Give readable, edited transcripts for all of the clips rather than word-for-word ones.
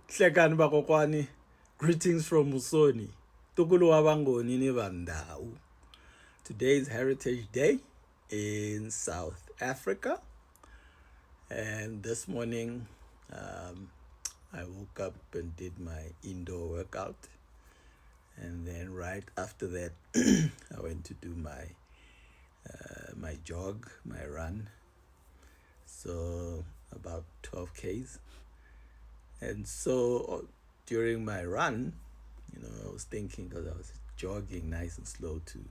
Hlekani bakokwani, greetings from Musoni. Tukulu wabangoni ni bandau. Today is Heritage Day in South Africa. And this morning, I woke up and did my indoor workout. And then right after that, I went to do my jog, my run. So about 12 Ks. And so during my run, I was thinking, because I was jogging nice and slow too,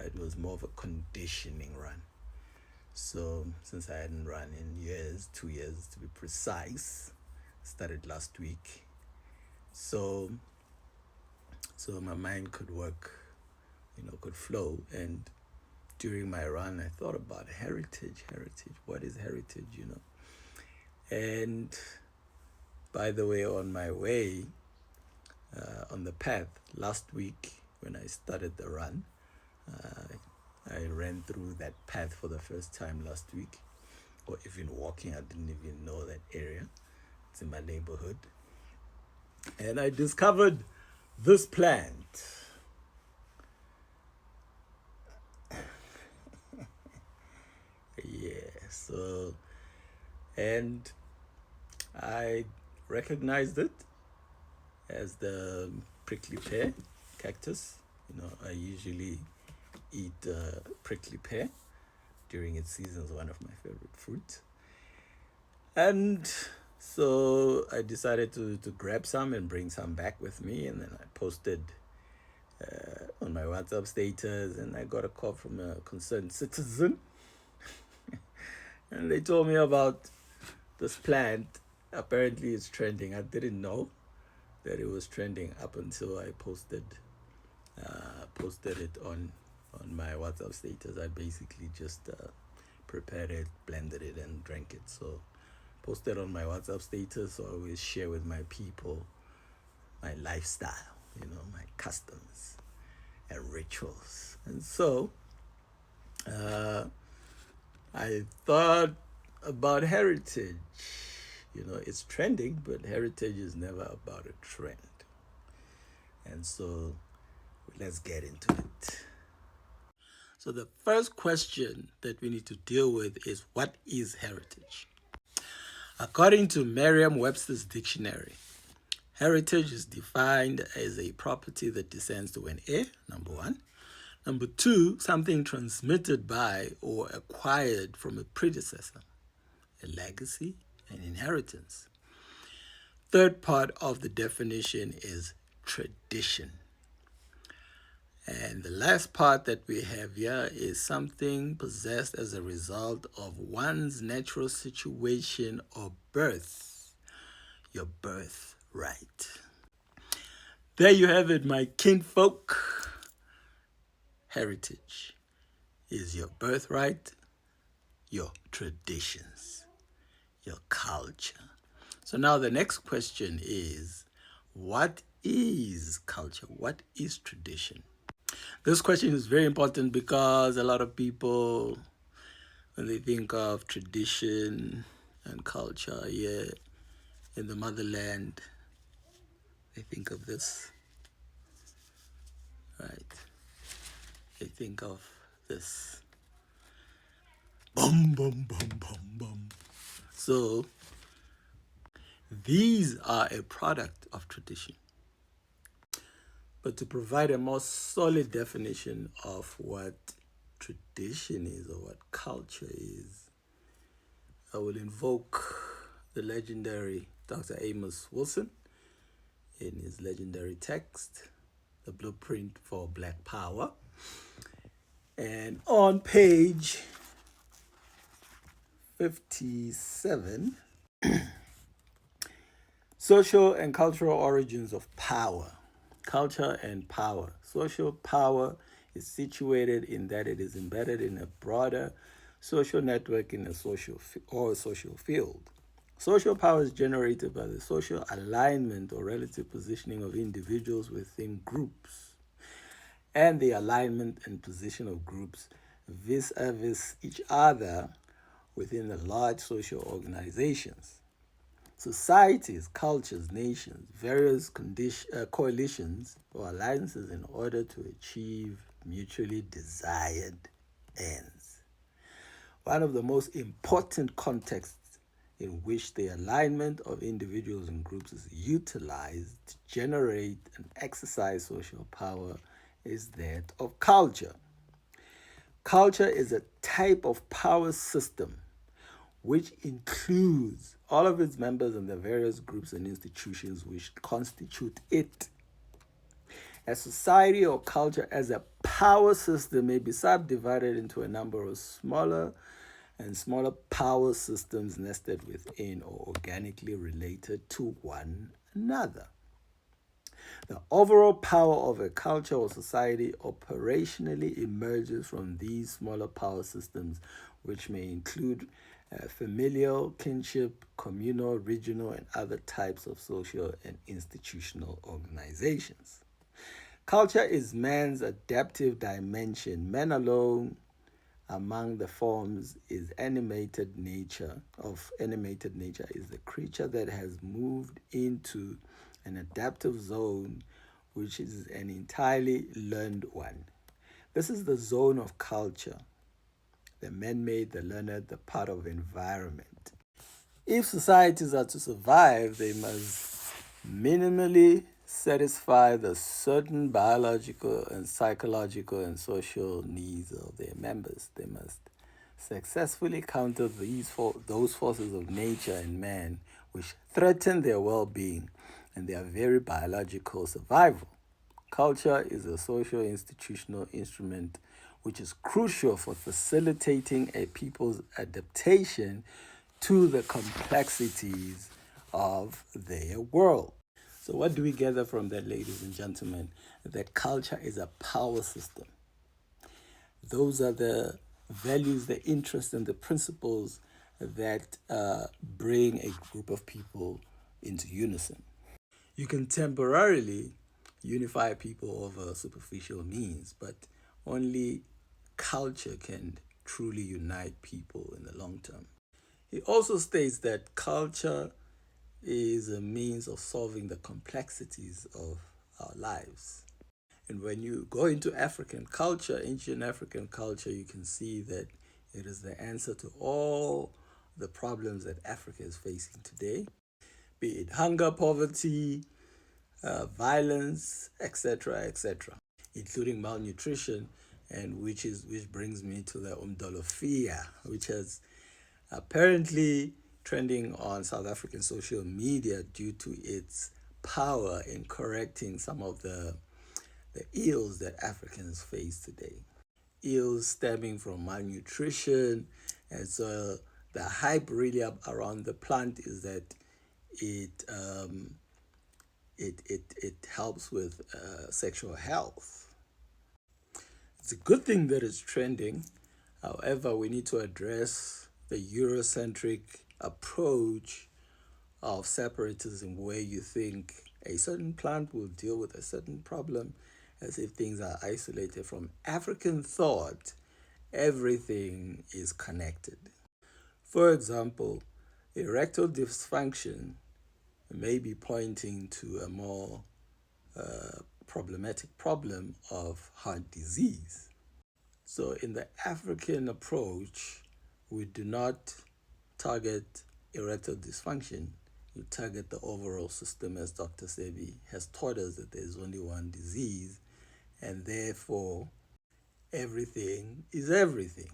it was more of a conditioning run. So since I hadn't run in years, 2 years to be precise, started last week. So my mind could work, could flow. And during my run, I thought about heritage. What is heritage, And by the way, on my way, on the path last week when I started the run, I ran through that path for the first time last week, or even walking. I didn't even know that area. It's in my neighborhood. And I discovered this plant. And I recognized it as the prickly pear cactus. I usually eat prickly pear during its season. It's one of my favorite fruits. And so I decided to grab some and bring some back with me. And then I posted on my WhatsApp status, and I got a call from a concerned citizen. And they told me about this plant. Apparently it's trending. I didn't know that it was trending up until I posted it on my WhatsApp status. I basically just prepared it, blended it, and drank it. So posted on my WhatsApp status. So I always share with my people my lifestyle, my customs and rituals. And so I thought about heritage. It's trending, but heritage is never about a trend. And so let's get into it. So the first question that we need to deal with is, what is heritage? According to Merriam-Webster's dictionary, heritage is defined as a property that descends to an heir, number one. Number two, something transmitted by or acquired from a predecessor, a legacy, an inheritance. Third part of the definition is tradition. And the last part that we have here is something possessed as a result of one's natural situation or birth, your birthright. There you have it, my kinfolk. Heritage is your birthright, your traditions, your culture. So now the next question is, what is culture? What is tradition? This question is very important because a lot of people, when they think of tradition and culture here in the motherland, they think of this, right? They think of this. Boom, boom, boom, boom, boom. So these are a product of tradition. But to provide a more solid definition of what tradition is or what culture is, I will invoke the legendary Dr. Amos Wilson in his legendary text, The Blueprint for Black Power. And on page 57, social and cultural origins of power. Culture and power. Social power is situated in that it is embedded in a broader social network in a social field. Social power is generated by the social alignment or relative positioning of individuals within groups, and the alignment and position of groups vis-a-vis each other within the large social organizations. societies, cultures, nations, various coalitions or alliances in order to achieve mutually desired ends. One of the most important contexts in which the alignment of individuals and groups is utilized to generate and exercise social power is that of culture. Culture is a type of power system which includes all of its members and the various groups and institutions which constitute it. A society or culture as a power system may be subdivided into a number of smaller and smaller power systems nested within or organically related to one another. The overall power of a culture or society operationally emerges from these smaller power systems, which may include familial, kinship, communal, regional, and other types of social and institutional organizations. Culture is man's adaptive dimension. Man alone among the forms is animated nature is the creature that has moved into an adaptive zone which is an entirely learned one. This is the zone of culture, the man-made, the learned, the part of environment. If societies are to survive, they must minimally satisfy the certain biological and psychological and social needs of their members. They must successfully counter those forces of nature and man which threaten their well-being and their very biological survival. Culture is a social institutional instrument which is crucial for facilitating a people's adaptation to the complexities of their world. So what do we gather from that, ladies and gentlemen? That culture is a power system. Those are the values, the interests, and the principles that bring a group of people into unison. You can temporarily unify people over superficial means, but only culture can truly unite people in the long term. He also states that culture is a means of solving the complexities of our lives. And when you go into African culture, ancient African culture, you can see that it is the answer to all the problems that Africa is facing today, be it hunger, poverty, violence, etc., including malnutrition, and which brings me to the umdolofia, which has apparently trending on South African social media due to its power in correcting some of the ills that Africans face today. Ills stemming from malnutrition, and so the hype really around the plant is that it helps with sexual health. It's a good thing that it's trending. However, we need to address the Eurocentric approach of separatism, where you think a certain plant will deal with a certain problem as if things are isolated. From African thought, everything is connected. For example, erectile dysfunction may be pointing to a more problematic problem of heart disease. So in the African approach, we do not target erectile dysfunction. You target the overall system, as Dr. Sebi has taught us that there's only one disease, and therefore everything is everything.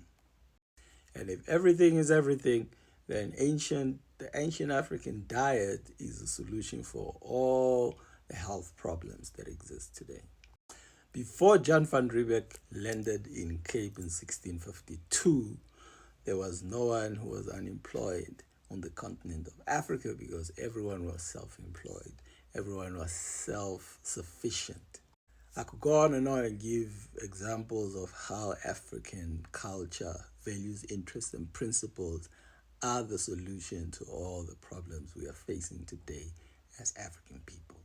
And if everything is everything, then the ancient African diet is a solution for all the health problems that exist today. Before Jan van Riebeeck landed in Cape in 1652, there was no one who was unemployed on the continent of Africa because everyone was self-employed. Everyone was self-sufficient. I could go on and give examples of how African culture, values, interests, and principles are the solution to all the problems we are facing today as African people.